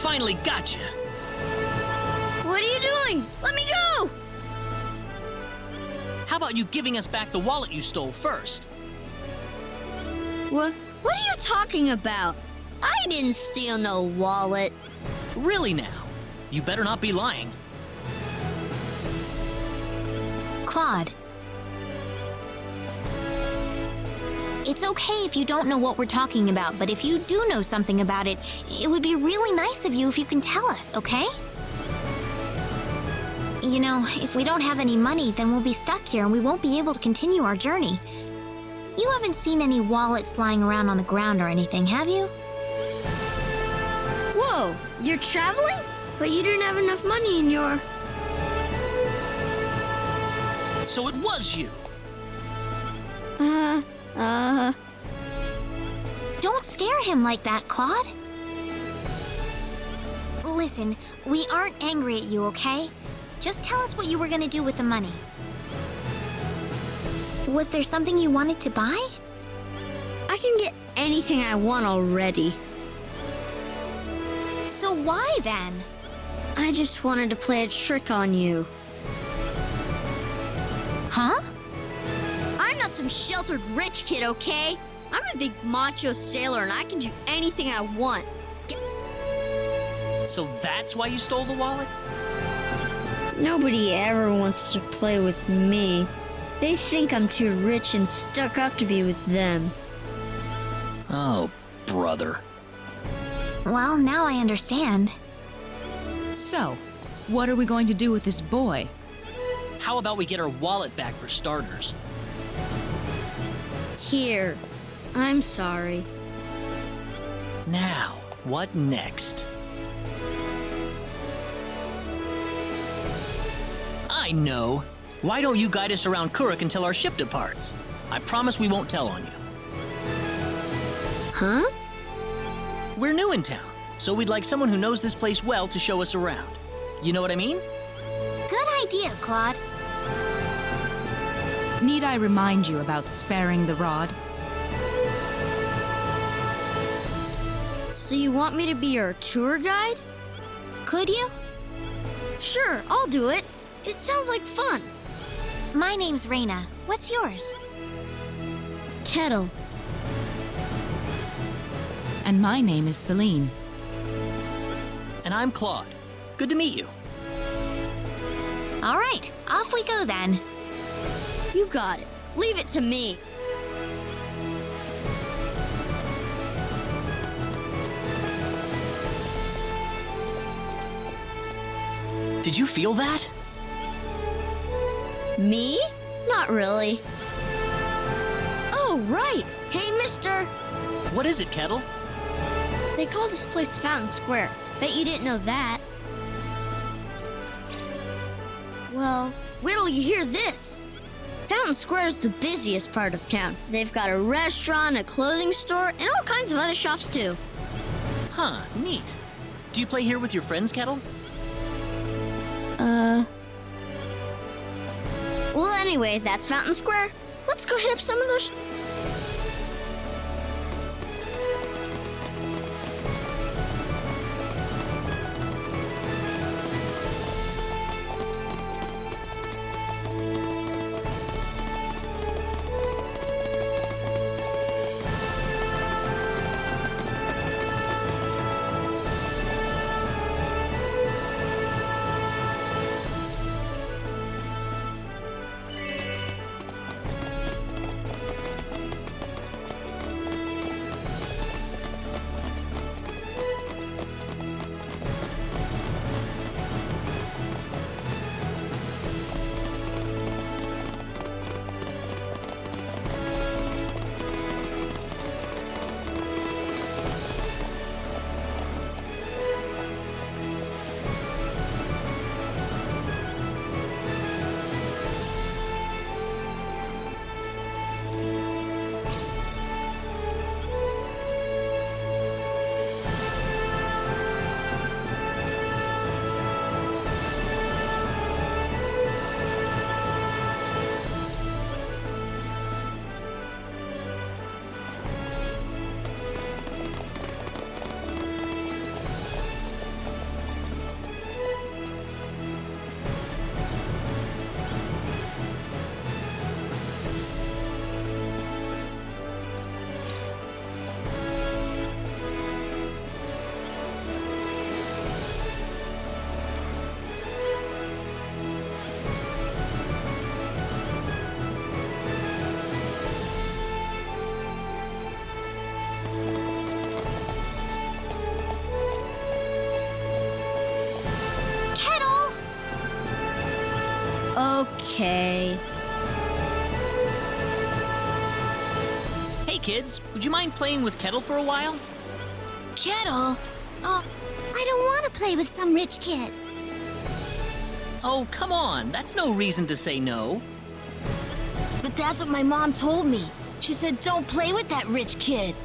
finally got you. What are you doing? Let me go! How about you giving us back the wallet you stole first? What are you talking about? I didn't steal no wallet. Really now? You better not be lying. Claude. It's okay if you don't know what we're talking about, but if you do know something about it, it would be really nice of you if you can tell us, okay? You know, if we don't have any money, then we'll be stuck here and we won't be able to continue our journey. You haven't seen any wallets lying around on the ground or anything, have you? Whoa, you're traveling? But you didn't have enough money in your... So it was you! Don't scare him like that, Claude. Listen, we aren't angry at you, okay? Just tell us what you were gonna do with the money. Was there something you wanted to buy? I can get anything I want already. So why then? I just wanted to play a trick on you. Huh? I'm not some sheltered rich kid, okay? I'm a big macho sailor and I can do anything I want. So that's why you stole the wallet? Nobody ever wants to play with me. They think I'm too rich and stuck up to be with them. Oh, brother. Well, now I understand. So, what are we going to do with this boy? How about we get our wallet back for starters? Here. I'm sorry. Now, what next? I know. Why don't you guide us around Kuruk until our ship departs? I promise we won't tell on you. Huh? We're new in town, so we'd like someone who knows this place well to show us around. You know what I mean? Good idea, Claude. Need I remind you about sparing the rod? So you want me to be your tour guide? Could you? Sure, I'll do it. It sounds like fun. My name's Reina. What's yours? Kettle. And my name is Celine. And I'm Claude. Good to meet you. All right, off we go then. You got it. Leave it to me. Did you feel that? Me? Not really. Oh, right. Hey, mister. What is it, Kettle? They call this place Fountain Square. Bet you didn't know that. Well, wait till you hear this. Fountain Square is the busiest part of town. They've got a restaurant, a clothing store, and all kinds of other shops, too. Huh, neat. Do you play here with your friends, Kettle? Well, anyway, that's Fountain Square. Let's go hit up some of those... Okay. Hey kids, would you mind playing with Kettle for a while? Kettle? Oh, I don't want to play with some rich kid. Oh, come on, that's no reason to say no. But that's what my mom told me. She said don't play with that rich kid.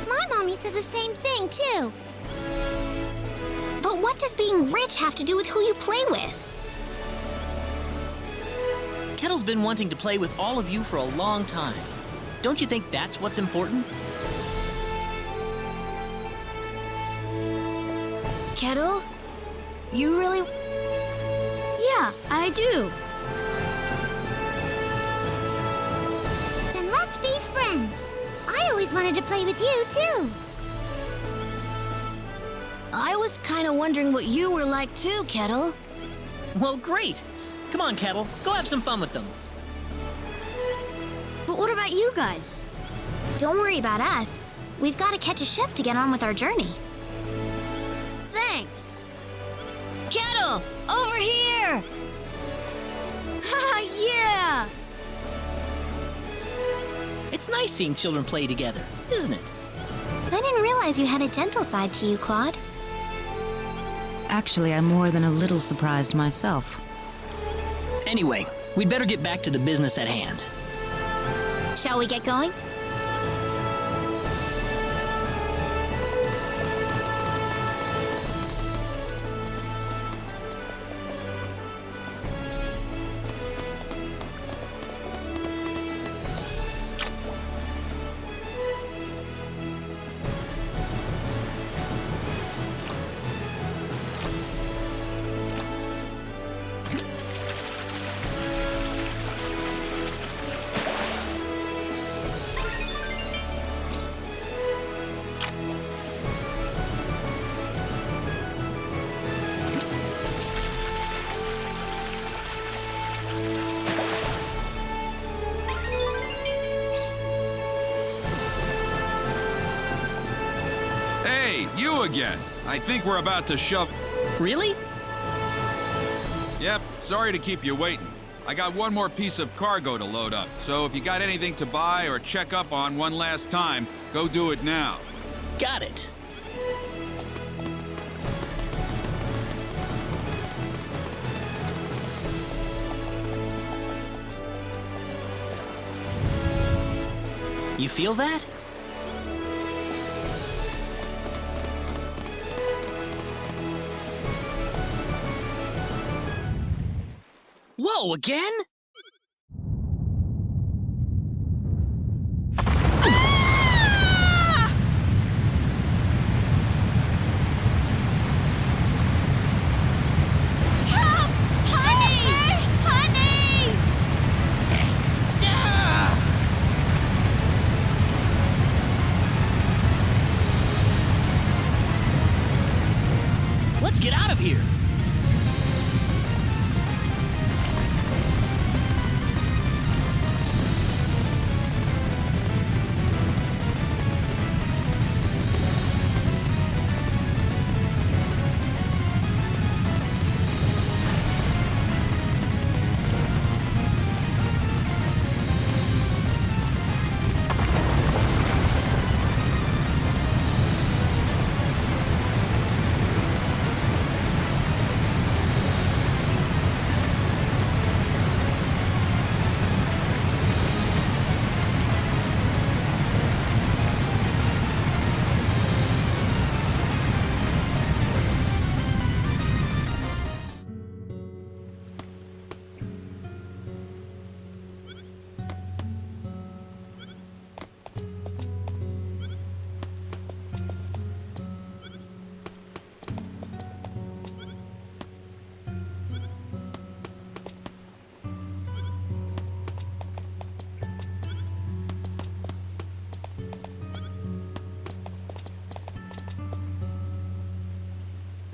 My mommy said the same thing, too. but what does being rich have to do with who you play with? Kettle's been wanting to play with all of you for a long time. Don't you think that's what's important? Kettle? You really... Yeah, I do. Then let's be friends. I always wanted to play with you, too. I was kind of wondering what you were like too, Kettle. Well, great. Come on, Kettle, go have some fun with them. But what about you guys? Don't worry about us. We've got to catch a ship to get on with our journey. Thanks. Kettle, over here! Haha, yeah! It's nice seeing children play together, isn't it? I didn't realize you had a gentle side to you, Claude. Actually, I'm more than a little surprised myself. Anyway, we'd better get back to the business at hand. Shall we get going? Hey, you again. I think we're about to shove... Really? Yep, sorry to keep you waiting. I got one more piece of cargo to load up, so if you got anything to buy or check up on one last time, go do it now. Got it. You feel that? Whoa, again? Let's get out of here.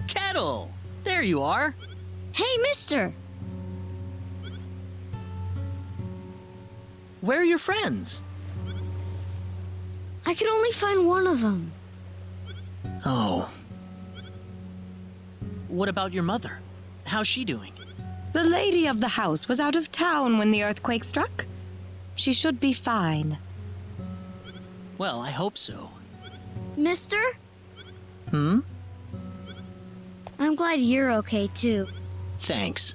Kettle! There you are. Hey, mister! Where are your friends? I could only find one of them. Oh. What about your mother? How's she doing? The lady of the house was out of town when the earthquake struck. She should be fine. Well, I hope so. Mister? Hmm? I'm glad you're okay, too. Thanks.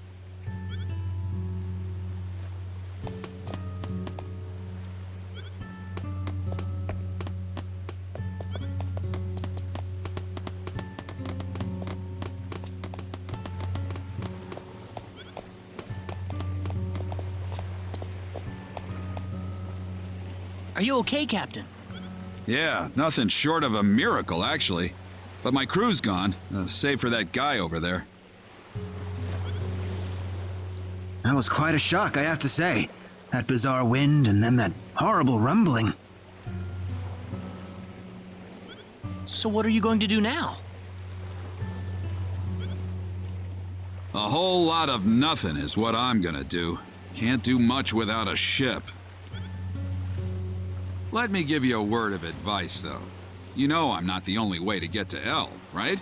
Are you okay, Captain? Yeah, nothing short of a miracle, actually. But my crew's gone, save for that guy over there. That was quite a shock, I have to say. That bizarre wind and then that horrible rumbling. So what are you going to do now? A whole lot of nothing is what I'm gonna do. Can't do much without a ship. Let me give you a word of advice, though. You know I'm not the only way to get to L, right?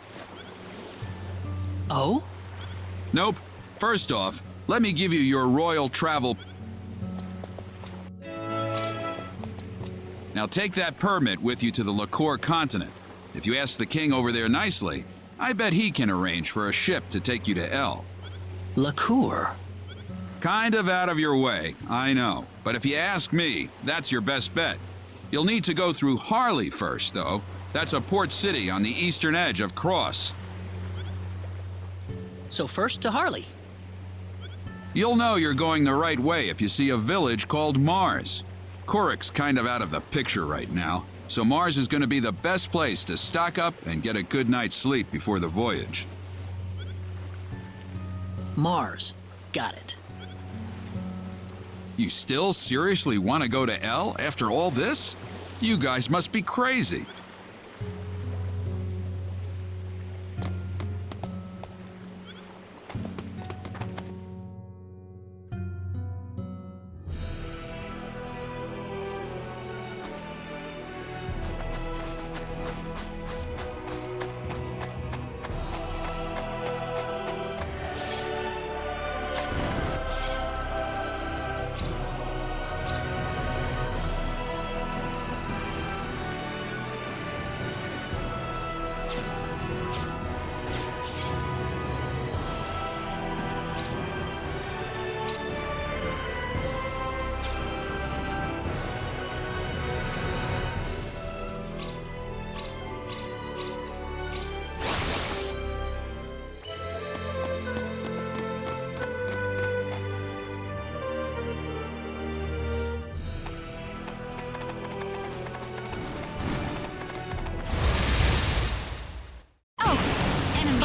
Oh? Nope. First off, let me give you your royal travel... Now take that permit with you to the Liqueur continent. If you ask the king over there nicely, I bet he can arrange for a ship to take you to L. Liqueur? Kind of out of your way, I know. But if you ask me, that's your best bet. You'll need to go through Harley first, though. That's a port city on the eastern edge of Cross. So first to Harley. You'll know you're going the right way if you see a village called Mars. Coric's kind of out of the picture right now, so Mars is going to be the best place to stock up and get a good night's sleep before the voyage. Mars. Got it. You still seriously want to go to L after all this? You guys must be crazy.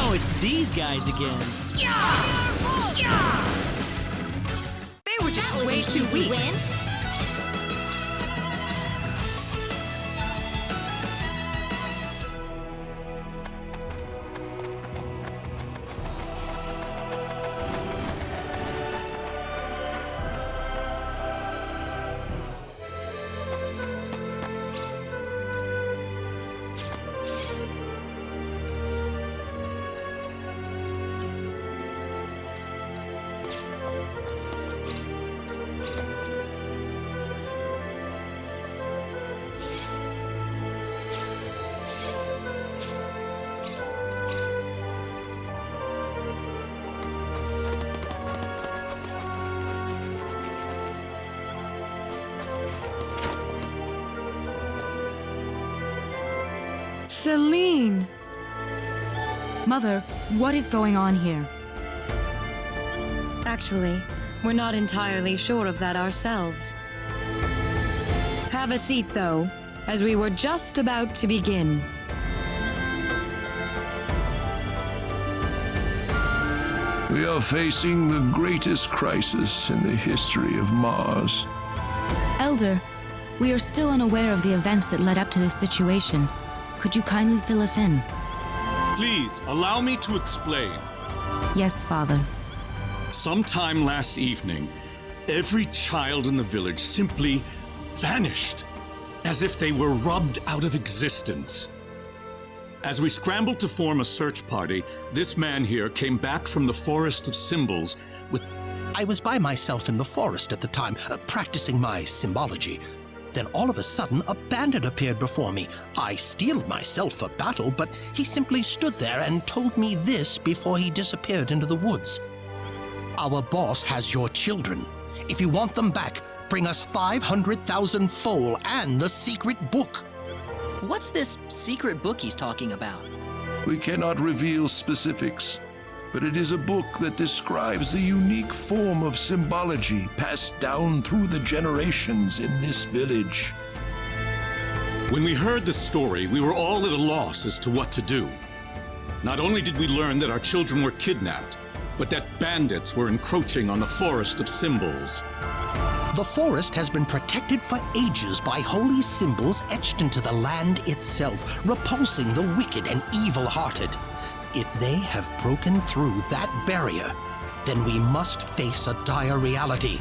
Oh, it's these guys again. They were just That was way an too easy weak. win. Celine! Mother, what is going on here? Actually, we're not entirely sure of that ourselves. Have a seat, though, as we were just about to begin. We are facing the greatest crisis in the history of Mars. Elder, we are still unaware of the events that led up to this situation. Could you kindly fill us in? Please, allow me to explain. Yes, Father. Sometime last evening, every child in the village simply vanished, as if they were rubbed out of existence. As we scrambled to form a search party, this man here came back from the Forest of Symbols with... I was by myself in the forest at the time, practicing my symbology. Then all of a sudden, a bandit appeared before me. I steeled myself for battle, but he simply stood there and told me this before he disappeared into the woods. Our boss has your children. If you want them back, bring us 500,000 foal and the secret book. What's this secret book he's talking about? We cannot reveal specifics, but it is a book that describes the unique form of symbology passed down through the generations in this village. When we heard the story, we were all at a loss as to what to do. Not only did we learn that our children were kidnapped, but that bandits were encroaching on the forest of symbols. The forest has been protected for ages by holy symbols etched into the land itself, repulsing the wicked and evil-hearted. If they have broken through that barrier, then we must face a dire reality.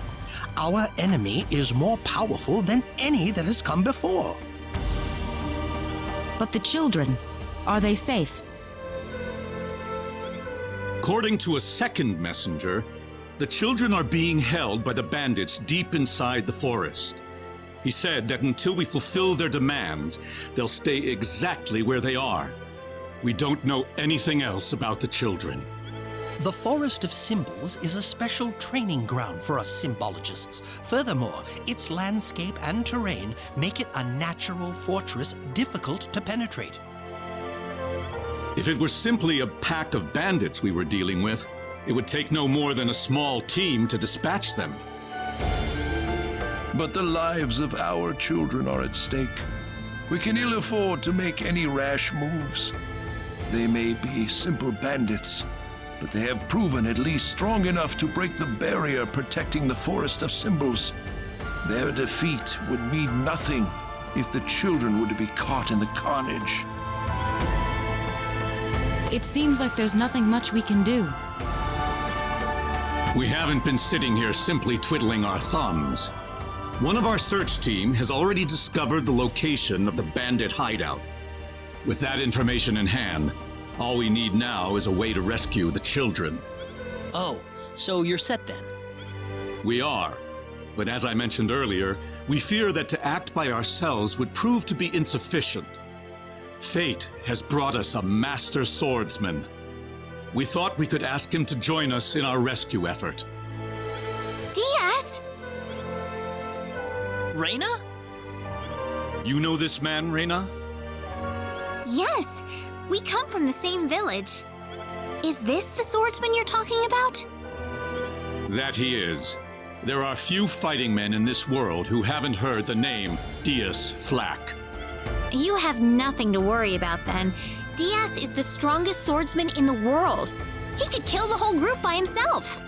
Our enemy is more powerful than any that has come before. But the children, are they safe? According to a second messenger, the children are being held by the bandits deep inside the forest. He said that until we fulfill their demands, they'll stay exactly where they are. We don't know anything else about the children. The Forest of Symbols is a special training ground for us symbologists. Furthermore, its landscape and terrain make it a natural fortress difficult to penetrate. If it were simply a pack of bandits we were dealing with, it would take no more than a small team to dispatch them. But the lives of our children are at stake. We can ill afford to make any rash moves. They may be simple bandits, but they have proven at least strong enough to break the barrier protecting the Forest of Symbols. Their defeat would mean nothing if the children were to be caught in the carnage. It seems like there's nothing much we can do. We haven't been sitting here simply twiddling our thumbs. One of our search team has already discovered the location of the bandit hideout. With that information in hand, all we need now is a way to rescue the children. Oh, so you're set then? We are. But as I mentioned earlier, we fear that to act by ourselves would prove to be insufficient. Fate has brought us a master swordsman. We thought we could ask him to join us in our rescue effort. Diaz! Reyna? You know this man, Reyna? Yes, we come from the same village. Is this the swordsman you're talking about? That he is. There are few fighting men in this world who haven't heard the name Diaz Flack. You have nothing to worry about then. Diaz is the strongest swordsman in the world. He could kill the whole group by himself.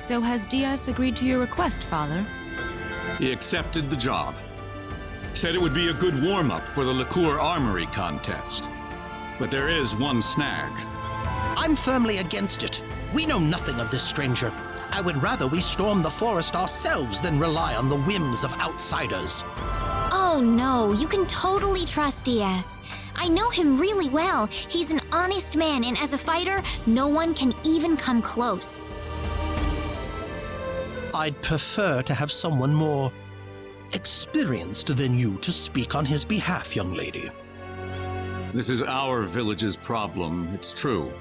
So has Diaz agreed to your request, Father? He accepted the job. Said it would be a good warm-up for the Liqueur Armory contest. But there is one snag. I'm firmly against it. We know nothing of this stranger. I would rather we storm the forest ourselves than rely on the whims of outsiders. Oh no, you can totally trust Diaz. I know him really well. He's an honest man, and as a fighter, no one can even come close. I'd prefer to have someone more experienced than you to speak on his behalf, young lady. This is our village's problem, it's true.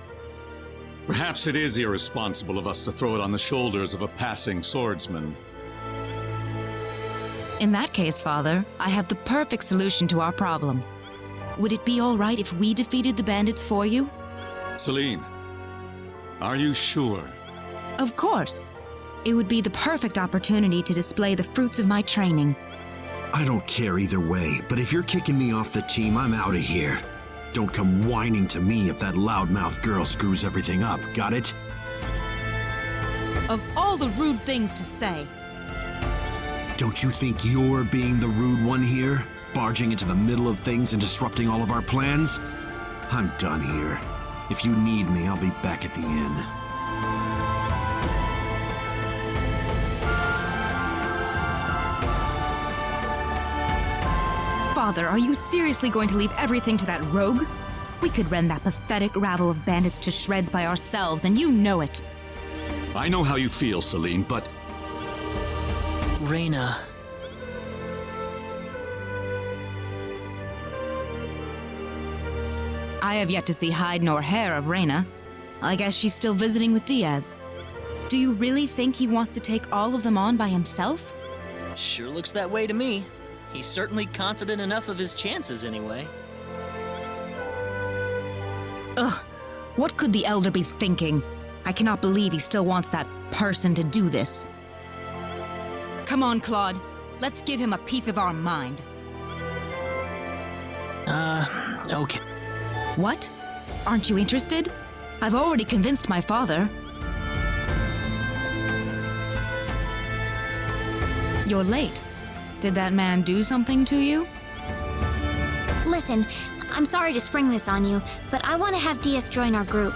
Perhaps it is irresponsible of us to throw it on the shoulders of a passing swordsman. In that case, Father, I have the perfect solution to our problem. Would it be all right if we defeated the bandits for you? Celine, are you sure? Of course. It would be the perfect opportunity to display the fruits of my training. I don't care either way, but if you're kicking me off the team, I'm out of here. Don't come whining to me if that loudmouth girl screws everything up, got it? Of all the rude things to say. Don't you think you're being the rude one here? Barging into the middle of things and disrupting all of our plans? I'm done here. If you need me, I'll be back at the inn. Father, are you seriously going to leave everything to that rogue? We could rend that pathetic rabble of bandits to shreds by ourselves, and you know it. I know how you feel, Celine, but Reyna. I have yet to see hide nor hair of Reyna. I guess she's still visiting with Diaz. Do you really think he wants to take all of them on by himself? Sure looks that way to me. He's certainly confident enough of his chances anyway. Ugh, what could the Elder be thinking? I cannot believe he still wants that person to do this. Come on, Claude. Let's give him a piece of our mind. Okay. What? Aren't you interested? I've already convinced my father. You're late. Did that man do something to you? Listen, I'm sorry to spring this on you, but I want to have Diaz join our group.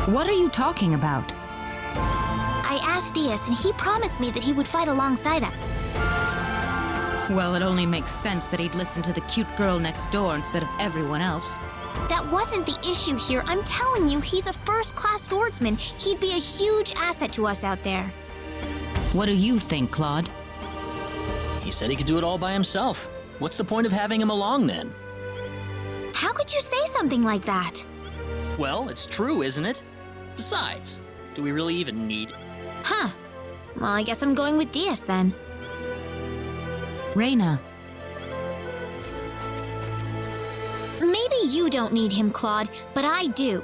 What are you talking about? I asked Diaz, and he promised me that he would fight alongside us. Well, it only makes sense that he'd listen to the cute girl next door instead of everyone else. That wasn't the issue here. I'm telling you, he's a first-class swordsman. He'd be a huge asset to us out there. What do you think, Claude? He said he could do it all by himself. What's the point of having him along then? How could you say something like that? Well, it's true, isn't it? Besides, do we really even need... Huh. Well, I guess I'm going with Diaz then. Reyna. Maybe you don't need him, Claude, but I do.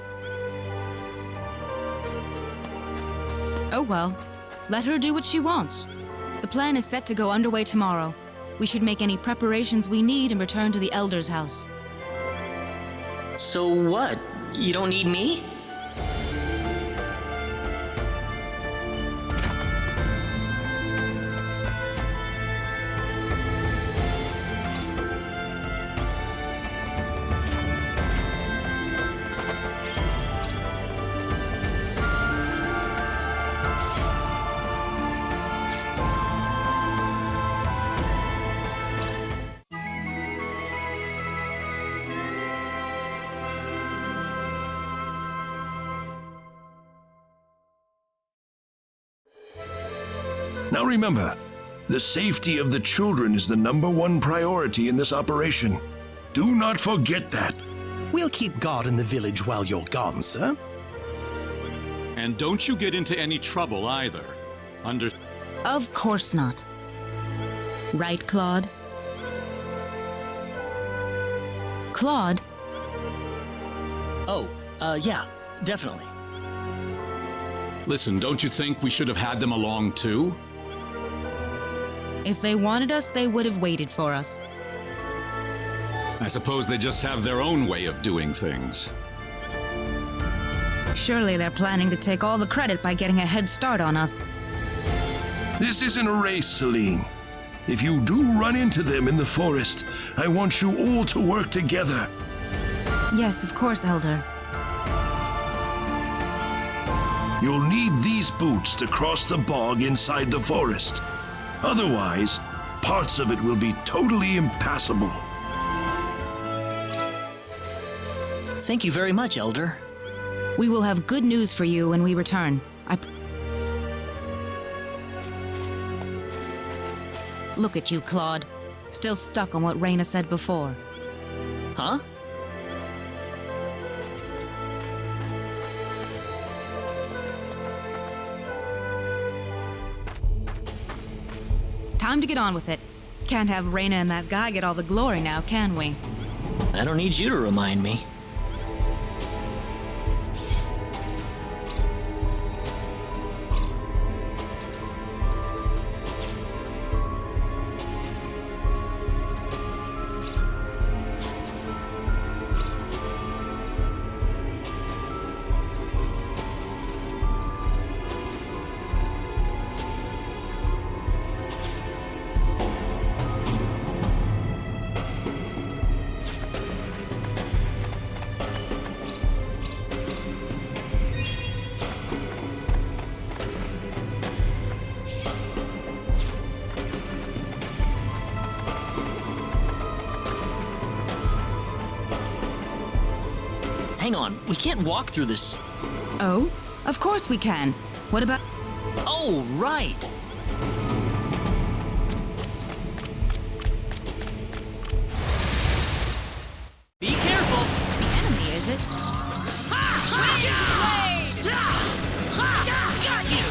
Oh well. Let her do what she wants. The plan is set to go underway tomorrow. We should make any preparations we need and return to the Elder's house. So what? You don't need me? Now remember, the safety of the children is the #1 priority in this operation. Do not forget that. We'll keep guard in the village while you're gone, sir. and don't you get into any trouble either. Of course not. Right, Claude? Claude? Oh, yeah, definitely. Listen, don't you think we should have had them along too? If they wanted us, they would have waited for us. I suppose they just have their own way of doing things. Surely they're planning to take all the credit by getting a head start on us. This isn't a race, Celine. If you do run into them in the forest, I want you all to work together. Yes, of course, Elder. You'll need these boots to cross the bog inside the forest. Otherwise, parts of it will be totally impassable. Thank you very much, Elder. We will have good news for you when we return. Look at you, Claude. Still stuck on what Reyna said before. Huh? Time to get on with it. Can't have Reyna and that guy get all the glory now, can we? I don't need you to remind me. Hang on, we can't walk through this. Oh? Of course we can. What about... Oh, right. Be careful. The enemy, is it? Got you.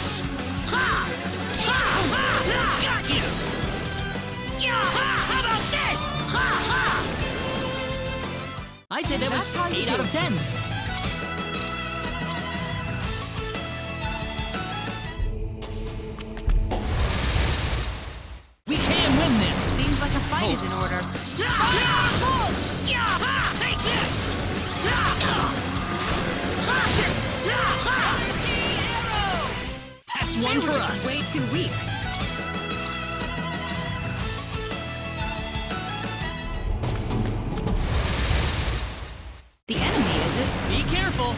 Got you. How about this? I'd say that was 8 out of 10. We can win this. Seems like a fight is in order. Take this. That's one for us. Way too weak. The enemy, is it? Be careful.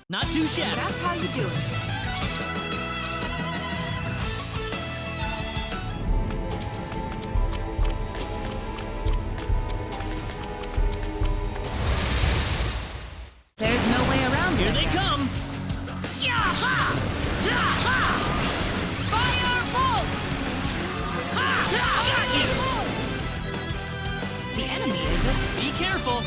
Not too shabby. That's how you do it. There's no way around Here it. they come. The enemy, is it? Be careful.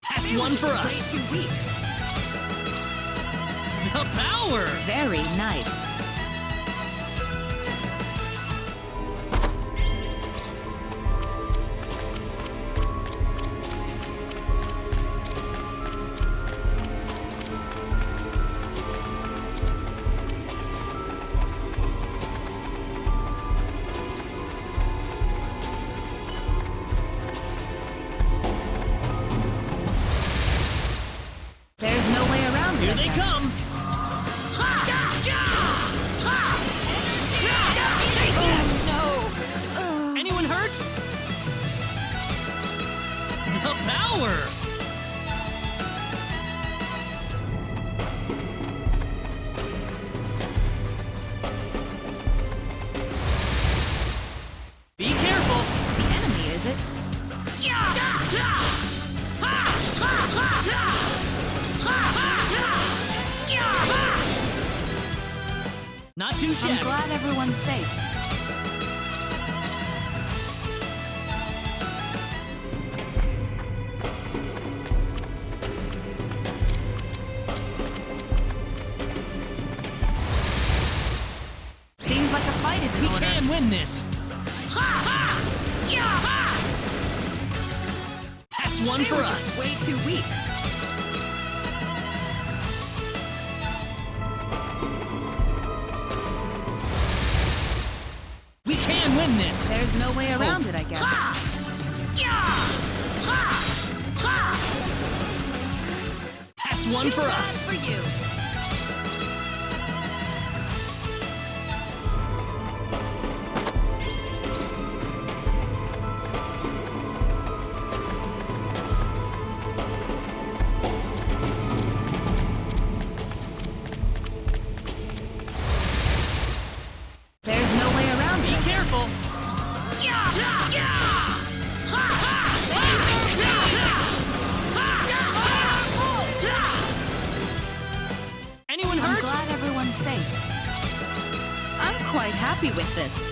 That's one for us. Way too weak. The power. Very nice. There's no way around Here it. they come. Take this. No. Anyone hurt? The power. Be careful. The enemy, is it? Not too I'm shabby. glad everyone's safe. Seems like a fight is in We order. can win this. That's one They for were us. just way too weak. We can win this. There's no way around it, I guess. That's one for us. For you. There's no way around Be it. careful. Anyone I'm hurt? glad everyone's safe. I'm quite happy with this.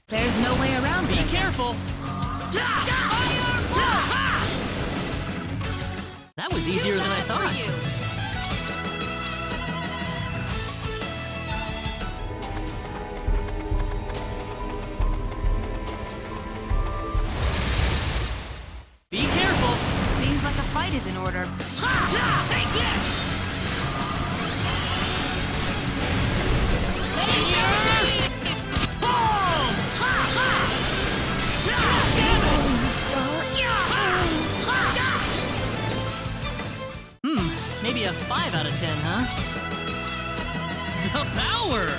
There's no way around Be it. careful. That was easier than I thought. Be careful. Seems like a fight is in order. Take this. Maybe a 5 out of 10, huh? The power!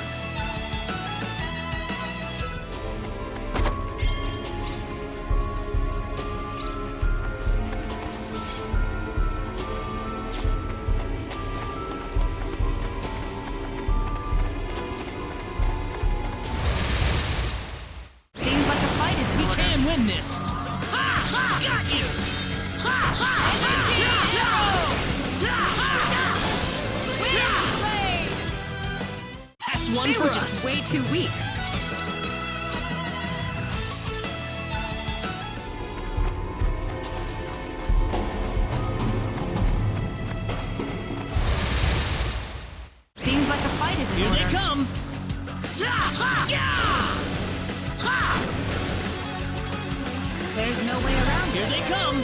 Seems like a fight is in We order. can win this! Ha! Ha! Got you! Ha! Ha! That's one They for were us. just way too weak. Seems like a fight is in Here order. they come! There's no way around Here it. they come!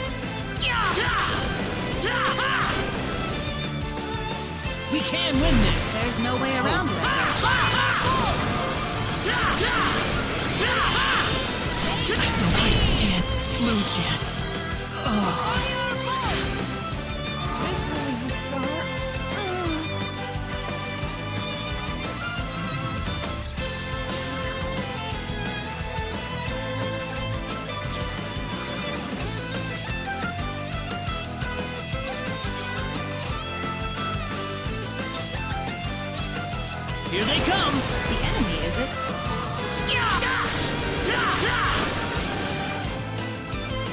We can win this! There's no way around it. I can't lose yet. This will leave a scar. Here they come! The enemy, is it?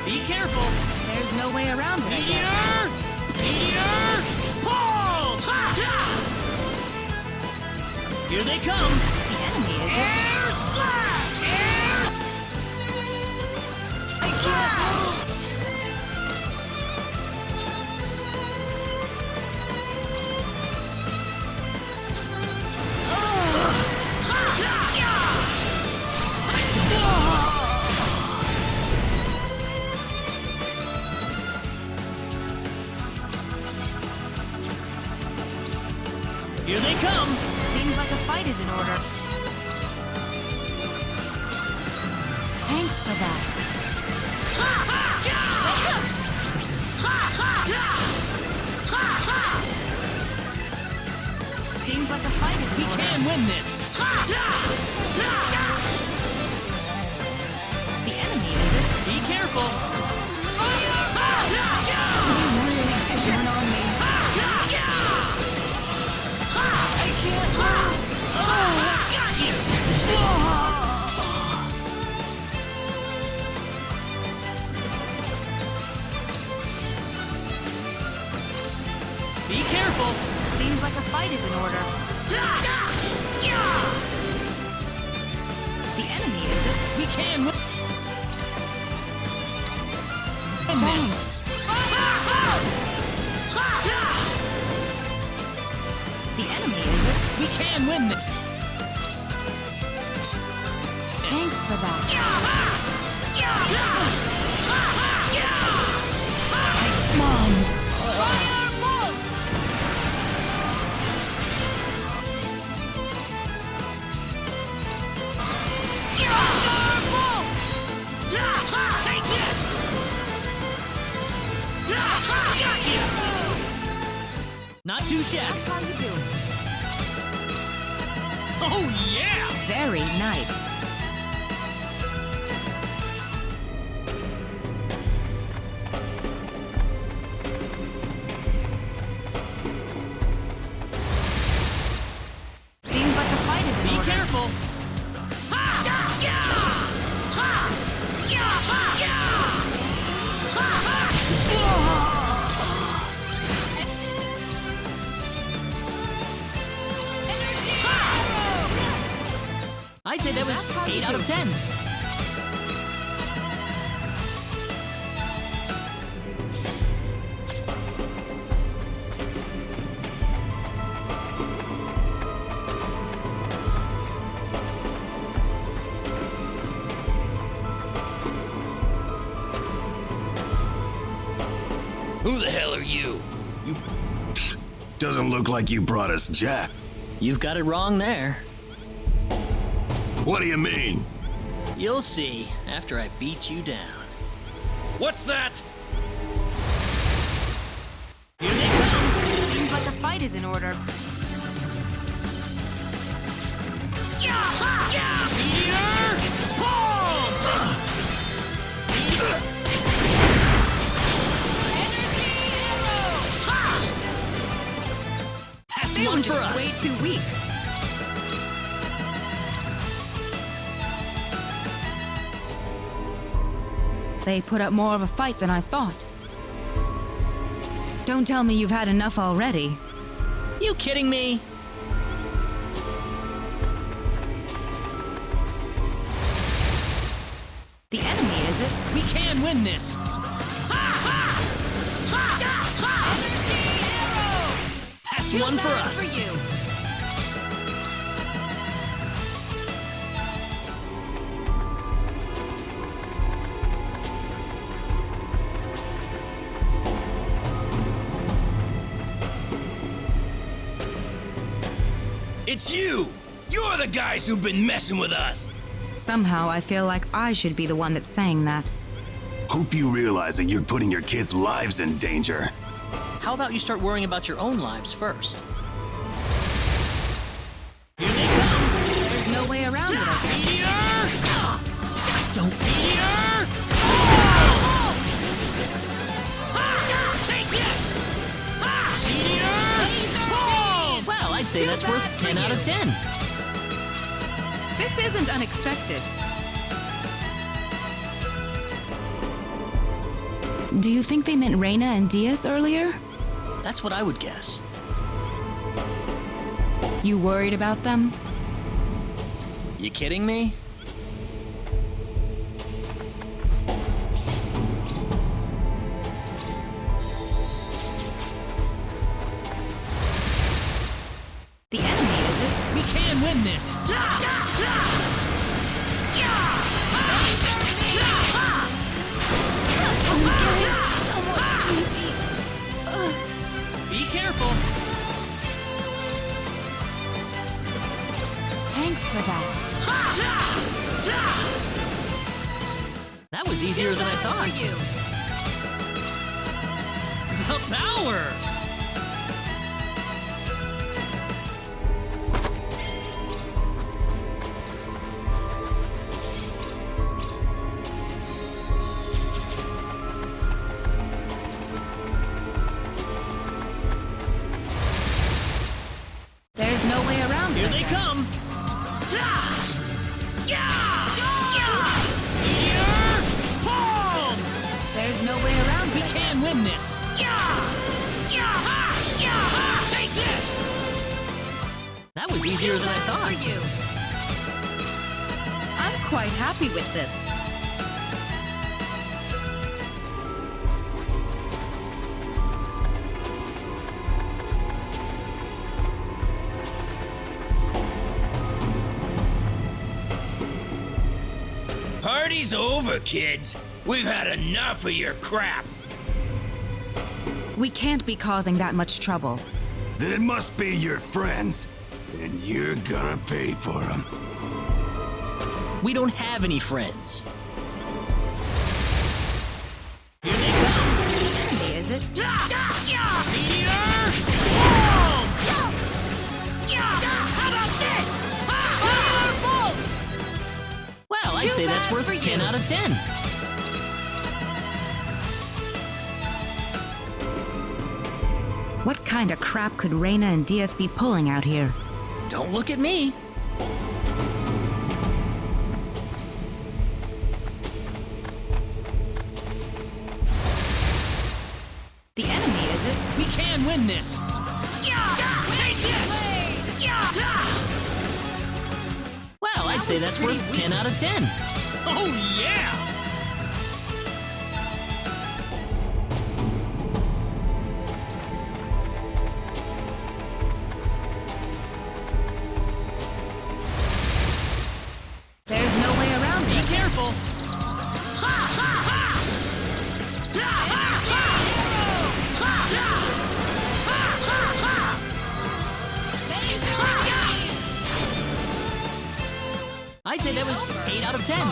Be careful! There's no way around it. I guess. Meteor! Meteor! Pull! Here they come! The enemy, is it? Air slash! Air slash! Here they come! Seems like a fight is in order. Thanks for that. Seems like a fight is in We order. can win this! The enemy, is it? Be careful! Turn on me. Got you! Be careful! Seems like a fight is in order. The enemy, is it? We can win this! The enemy, is it? We can win this! Thanks for that. Mom! Take this! Got you! Not too shabby. That's how you do it. Oh, yeah! Very nice. Seems like a fight is in Be order. careful! I'd say that was That's how you 8 out do of it. 10. Who the hell are you? You... Doesn't look like you brought us Jack. You've got it wrong there. What do you mean? You'll see after I beat you down. What's that? Here they come! Seems like a fight is in order. one just for us. way too weak. They put up more of a fight than I thought. Don't tell me you've had enough already. You kidding me? The enemy, is it? We can win this. That's one for us. For you. It's you! You're the guys who've been messing with us! Somehow I feel like I should be the one that's saying that. Hope you realize that you're putting your kids' lives in danger. How about you start worrying about your own lives first? There's no way around it, I guess. Meteor! Don't meteor! Take this! Meteor! Well, I'd say that's worth 10 out of 10. This isn't unexpected. Do you think they meant Reina and Diaz earlier? That's what I would guess. You worried about them? You kidding me? The enemy, is it? We can win this! Be careful! Thanks for that. That was easier than I thought. The power! There's no way around it. Here they come! There's no way around We it. can win this! Take this! That was easier than I thought. I'm quite happy with this. Party's over, kids. We've had enough of your crap. We can't be causing that much trouble. Then it must be your friends. And you're gonna pay for them. We don't have any friends. Enemy, is it? Well, I'd say that's worth 10 out of 10. What kind of crap could Reina and Diaz be pulling out here? Don't look at me. The enemy, is it? We can win this. Take this! Well, I'd say that's worth 10 out of 10. Oh, yeah! There's no way around it. Be careful! I'd say that was 8 out of 10.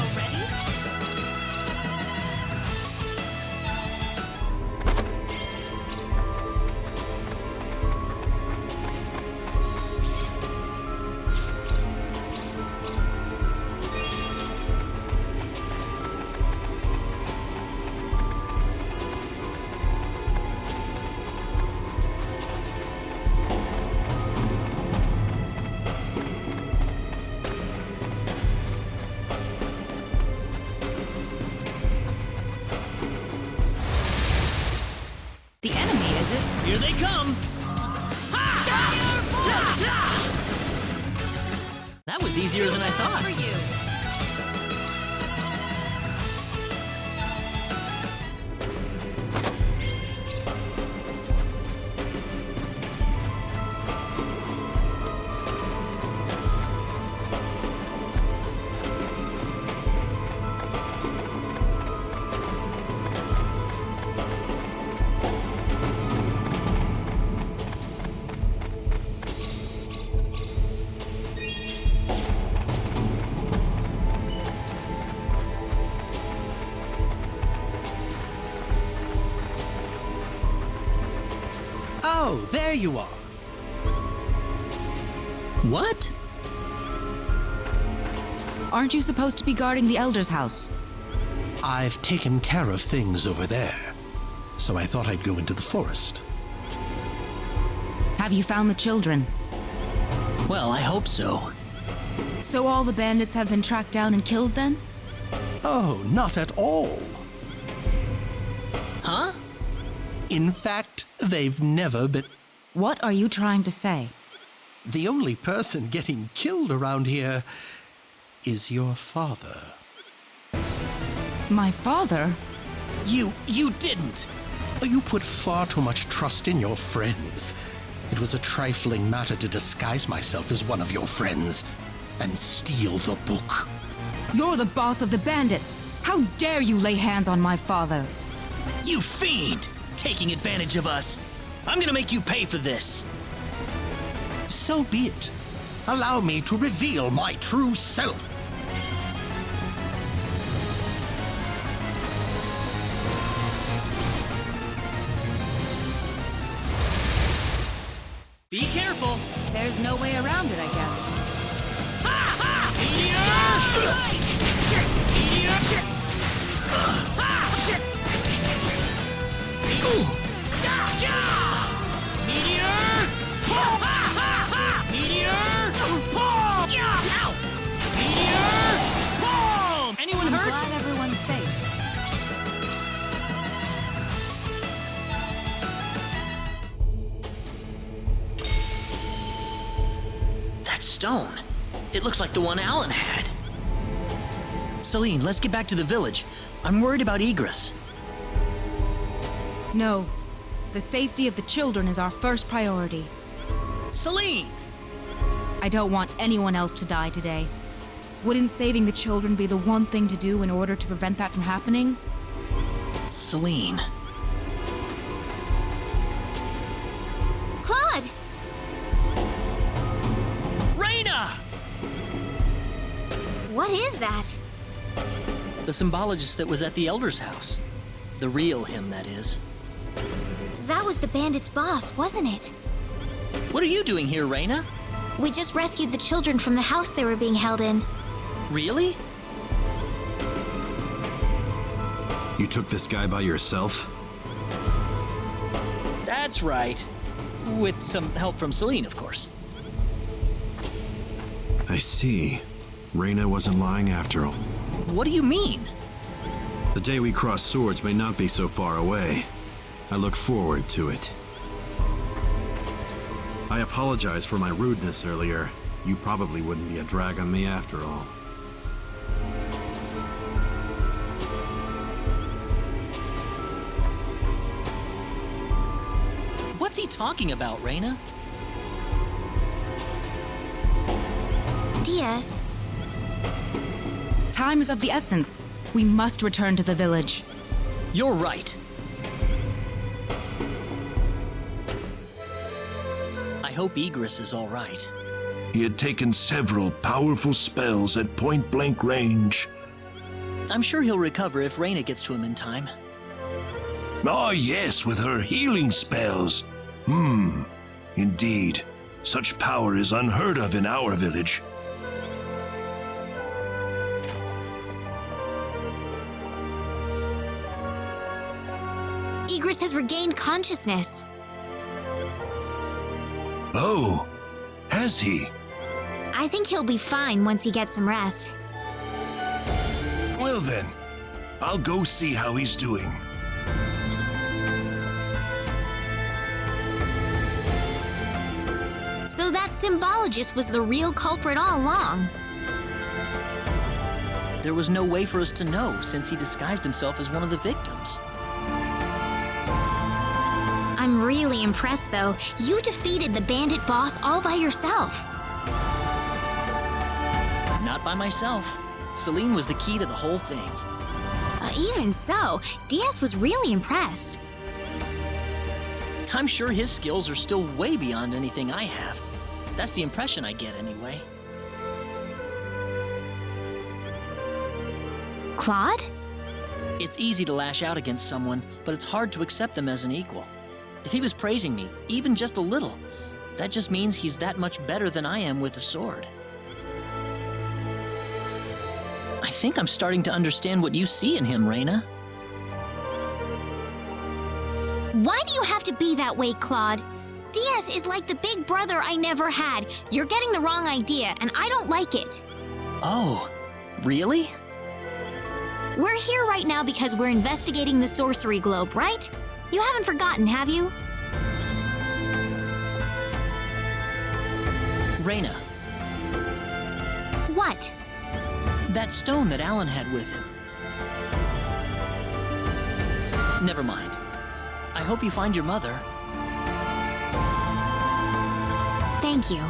it. Here they come. That was easier than I thought. For you. Oh, there you are. What? Aren't you supposed to be guarding the Elder's house? I've taken care of things over there, so I thought I'd go into the forest. Have you found the children? Well, I hope so. So all the bandits have been tracked down and killed then? Oh, not at all. Huh? In fact, they've never been... What are you trying to say? The only person getting killed around here is your father. My father? You didn't! You put far too much trust in your friends. It was a trifling matter to disguise myself as one of your friends and steal the book. You're the boss of the bandits! How dare you lay hands on my father? You fiend! Taking advantage of us. I'm gonna make you pay for this. So be it. Allow me to reveal my true self. Be careful! There's no way around it, I guess. Anyone hurt? Glad everyone's safe. That stone. It looks like the one Alan had. Celine, let's get back to the village. I'm worried about Egress. No. The safety of the children is our first priority. Celine! I don't want anyone else to die today. Wouldn't saving the children be the one thing to do in order to prevent that from happening? Celine. Claude! Raina! What is that? The symbologist that was at the Elder's house. The real him, that is. That was the bandit's boss, wasn't it? What are you doing here, Raina? We just rescued the children from the house they were being held in. Really? You took this guy by yourself? That's right. With some help from Celine, of course. I see. Raina wasn't lying after all. What do you mean? The day we cross swords may not be so far away. I look forward to it. I apologize for my rudeness earlier. You probably wouldn't be a drag on me after all. What's he talking about, Raina? Diaz. Time is of the essence. We must return to the village. You're right. I hope Egress is all right. He had taken several powerful spells at point-blank range. I'm sure he'll recover if Raina gets to him in time. Ah, yes, with her healing spells. Indeed. Such power is unheard of in our village. Egress has regained consciousness. Oh, has he? I think he'll be fine once he gets some rest. Well then, I'll go see how he's doing. So that symbologist was the real culprit all along. There was no way for us to know since he disguised himself as one of the victims. I'm really impressed, though. You defeated the bandit boss all by yourself. Not by myself. Celine was the key to the whole thing. Even so, Diaz was really impressed. I'm sure his skills are still way beyond anything I have. That's the impression I get anyway. Claude? It's easy to lash out against someone, but it's hard to accept them as an equal. If he was praising me, even just a little, that just means he's that much better than I am with a sword. I think I'm starting to understand what you see in him, Reina. Why do you have to be that way, Claude? Diaz is like the big brother I never had. You're getting the wrong idea, and I don't like it. Oh, really? We're here right now because we're investigating the sorcery globe, right? You haven't forgotten, have you? Reina. What? That stone that Alan had with him. Never mind. I hope you find your mother. Thank you.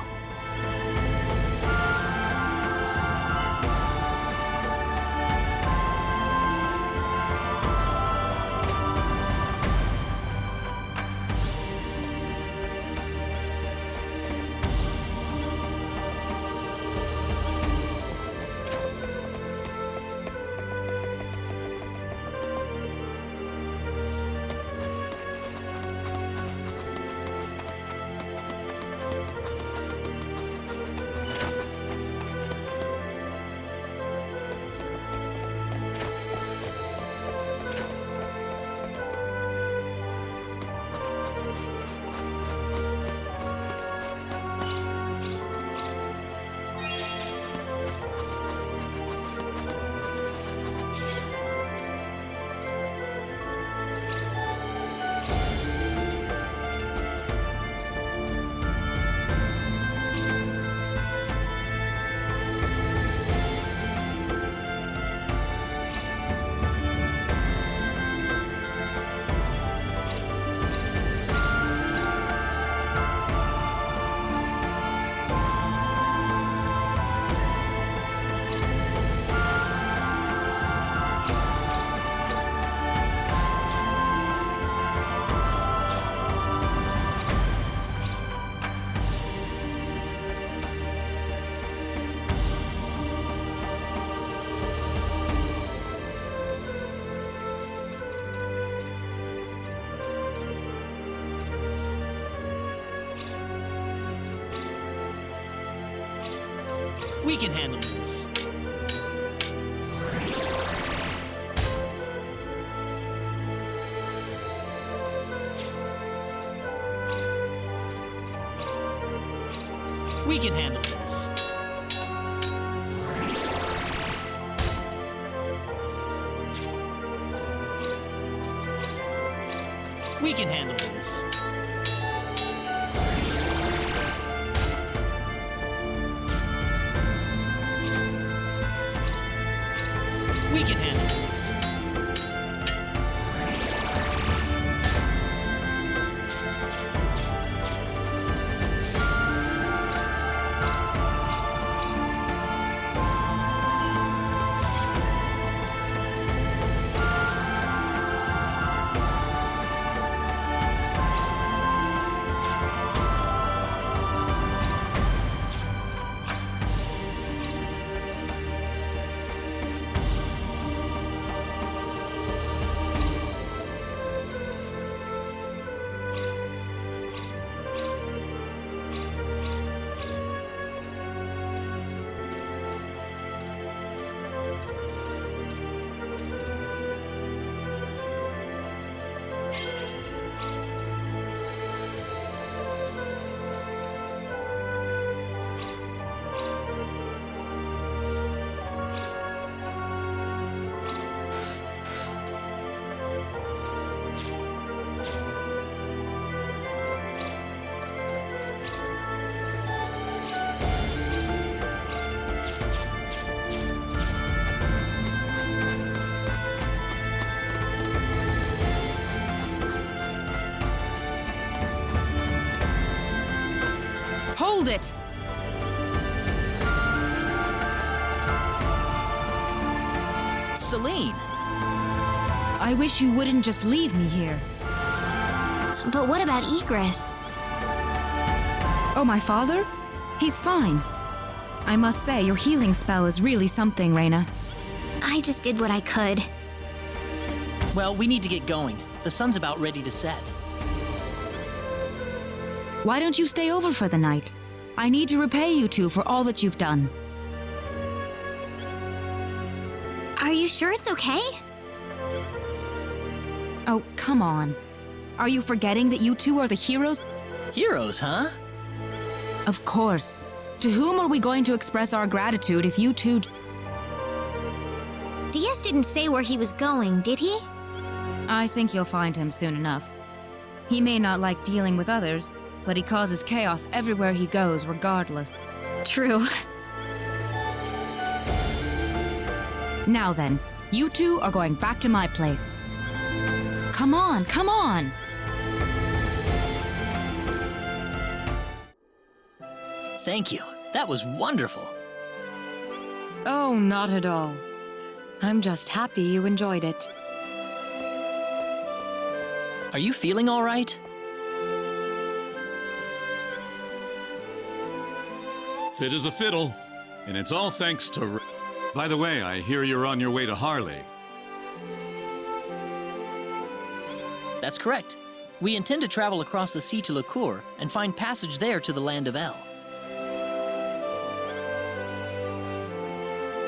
We can handle this. We can handle this. We can handle this. We can handle this. Hold it! Celine! I wish you wouldn't just leave me here. But what about Egress? Oh, my father? He's fine. I must say, your healing spell is really something, Reina. I just did what I could. Well, we need to get going. The sun's about ready to set. Why don't you stay over for the night? I need to repay you two for all that you've done. Are you sure it's okay? Oh, come on. Are you forgetting that you two are the heroes? Heroes, huh? Of course. To whom are we going to express our gratitude if you two... Diaz didn't say where he was going, did he? I think you'll find him soon enough. He may not like dealing with others, but he causes chaos everywhere he goes, regardless. True. Now then, you two are going back to my place. Come on, come on! Thank you. That was wonderful. Oh, not at all. I'm just happy you enjoyed it. Are you feeling all right? Fit as a fiddle, and it's all thanks to... By the way, I hear you're on your way to Harley. That's correct. We intend to travel across the sea to Licour and find passage there to the land of El.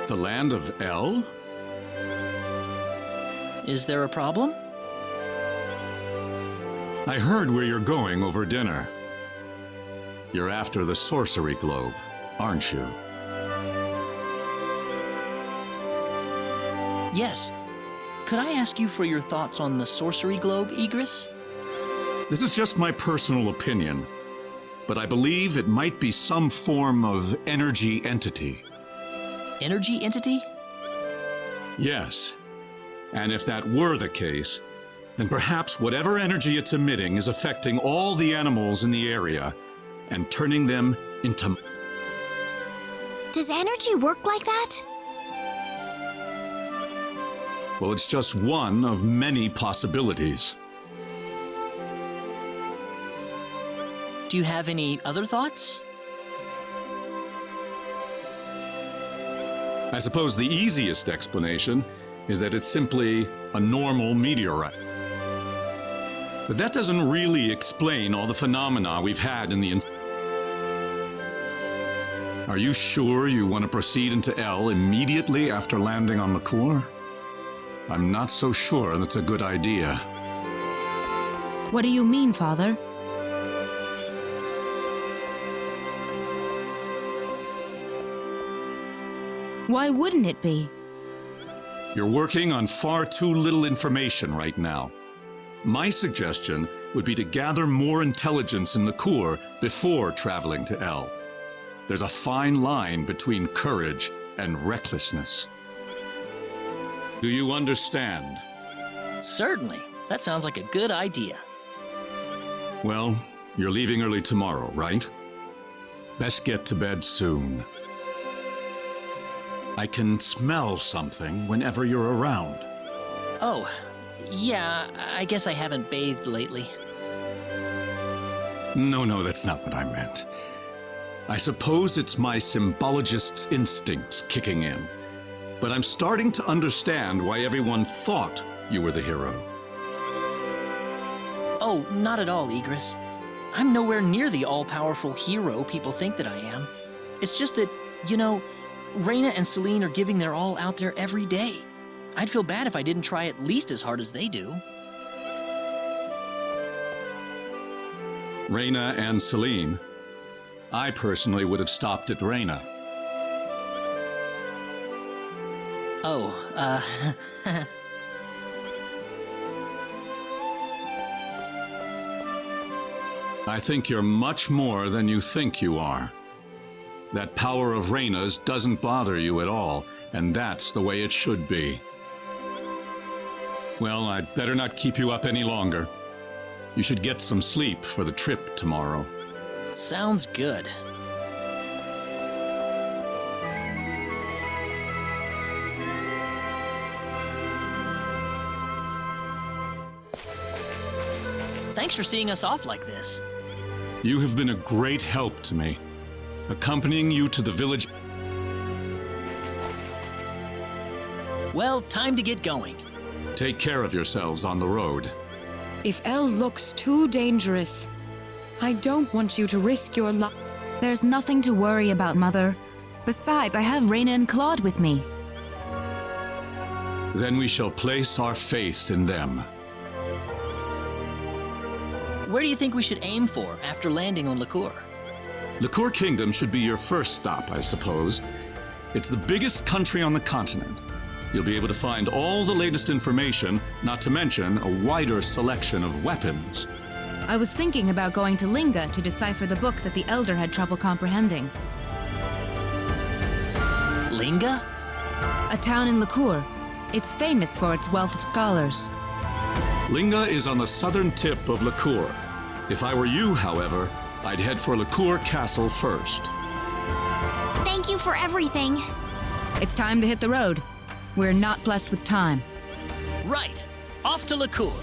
The land of El? Is there a problem? I heard where you're going over dinner. You're after the sorcery globe, aren't you? Yes. Could I ask you for your thoughts on the sorcery globe, Egress? This is just my personal opinion, but I believe it might be some form of energy entity. Energy entity? Yes. And if that were the case, then perhaps whatever energy it's emitting is affecting all the animals in the area and turning them into... Does energy work like that? Well, it's just one of many possibilities. Do you have any other thoughts? I suppose the easiest explanation is that it's simply a normal meteorite. But that doesn't really explain all the phenomena we've had in the... Are you sure you want to proceed into El immediately after landing on Licour? I'm not so sure that's a good idea. What do you mean, Father? Why wouldn't it be? You're working on far too little information right now. My suggestion would be to gather more intelligence in Licour before traveling to El. There's a fine line between courage and recklessness. Do you understand? Certainly. That sounds like a good idea. Well, you're leaving early tomorrow, right? Best get to bed soon. I can smell something whenever you're around. Oh, yeah, I guess I haven't bathed lately. No, that's not what I meant. I suppose it's my symbologist's instincts kicking in. But I'm starting to understand why everyone thought you were the hero. Oh, not at all, Egress. I'm nowhere near the all-powerful hero people think that I am. It's just that, you know, Reina and Celine are giving their all out there every day. I'd feel bad if I didn't try at least as hard as they do. Reina and Celine. I personally would have stopped at Reina. Oh, I think you're much more than you think you are. That power of Reina's doesn't bother you at all, and that's the way it should be. Well, I'd better not keep you up any longer. You should get some sleep for the trip tomorrow. Sounds good. Thanks for seeing us off like this. You have been a great help to me. Accompanying you to the village. Well, time to get going. Take care of yourselves on the road. If El looks too dangerous, I don't want you to risk your life. There's nothing to worry about, Mother. Besides, I have Raina and Claude with me. Then we shall place our faith in them. Where do you think we should aim for after landing on Liqueur? Liqueur Kingdom should be your first stop, I suppose. It's the biggest country on the continent. You'll be able to find all the latest information, not to mention a wider selection of weapons. I was thinking about going to Linga to decipher the book that the Elder had trouble comprehending. Linga? A town in Liqueur. It's famous for its wealth of scholars. Linga is on the southern tip of Liqueur. If I were you, however, I'd head for Liqueur Castle first. Thank you for everything. It's time to hit the road. We're not blessed with time. Right. Off to Liqueur.